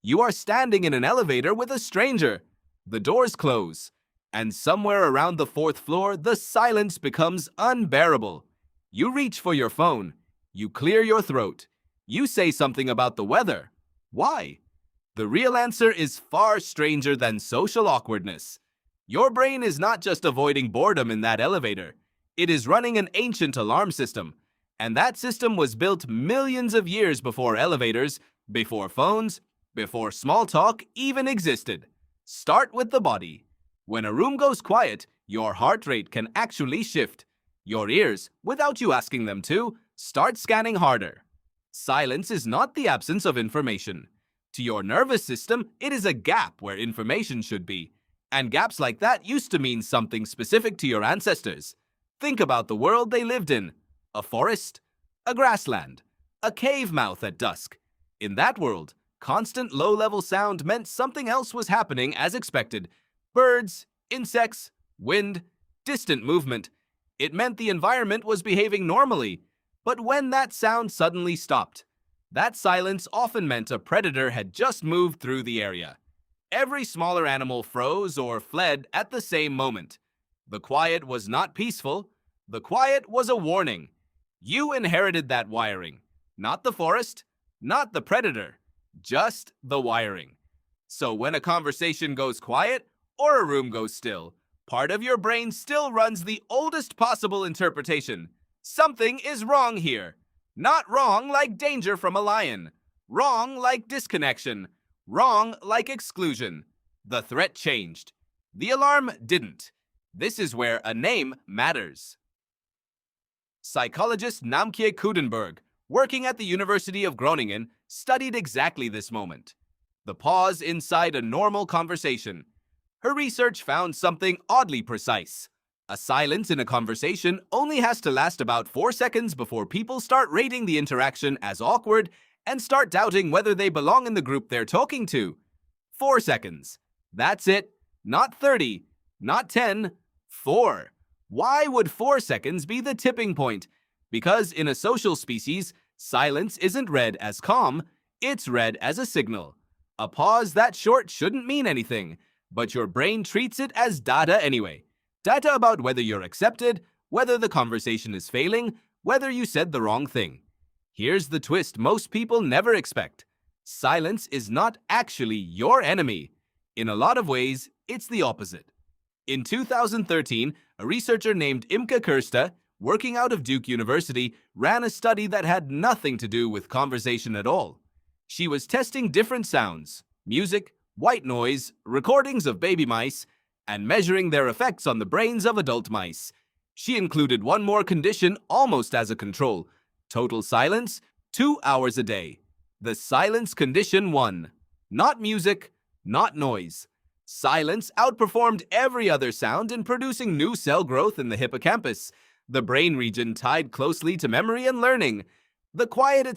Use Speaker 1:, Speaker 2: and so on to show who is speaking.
Speaker 1: You are standing in an elevator with a stranger. The doors close, and somewhere around the fourth floor, the silence becomes unbearable. You reach for your phone. You clear your throat. You say something about the weather. Why? The real answer is far stranger than social awkwardness. Your brain is not just avoiding boredom in that elevator. It is running an ancient alarm system. And that system was built millions of years before elevators, before phones, before small talk even existed. Start with the body. When a room goes quiet, your heart rate can actually shift. Your ears, without you asking them to, start scanning harder. Silence is not the absence of information. To your nervous system, it is a gap where information should be. And gaps like that used to mean something specific to your ancestors. Think about the world they lived in. A forest, a grassland, a cave mouth at dusk. In that world, constant low-level sound meant something else was happening as expected. Birds, insects, wind, distant movement. It meant the environment was behaving normally. But when that sound suddenly stopped, that silence often meant a predator had just moved through the area. Every smaller animal froze or fled at the same moment. The quiet was not peaceful. The quiet was a warning. You inherited that wiring. Not the forest, not the predator, just the wiring. So when a conversation goes quiet or a room goes still, part of your brain still runs the oldest possible interpretation. Something is wrong here. Not wrong like danger from a lion. Wrong like disconnection. Wrong like exclusion. The threat changed. The alarm didn't. This is where a name matters. Psychologist Namke Kudenberg, working at the University of Groningen, studied exactly this moment. The pause inside a normal conversation. Her research found something oddly precise. A silence in a conversation only has to last about 4 seconds before people start rating the interaction as awkward and start doubting whether they belong in the group they're talking to. 4 seconds. That's it. Not 30. Not 10. 4. Why would 4 seconds be the tipping point? Because in a social species, silence isn't read as calm, it's read as a signal. A pause that short shouldn't mean anything, but your brain treats it as data anyway. Data about whether you're accepted, whether the conversation is failing, whether you said the wrong thing. Here's the twist most people never expect. Silence is not actually your enemy. In a lot of ways, it's the opposite. In 2013, a researcher named Imke Kirsta, working out of Duke University, ran a study that had nothing to do with conversation at all. She was testing different sounds, music, white noise, recordings of baby mice, and measuring their effects on the brains of adult mice. She included one more condition almost as a control: total silence, 2 hours a day. The silence condition won. Not music, not noise. Silence outperformed every other sound in producing new cell growth in the hippocampus, the brain region tied closely to memory and learning. The quiet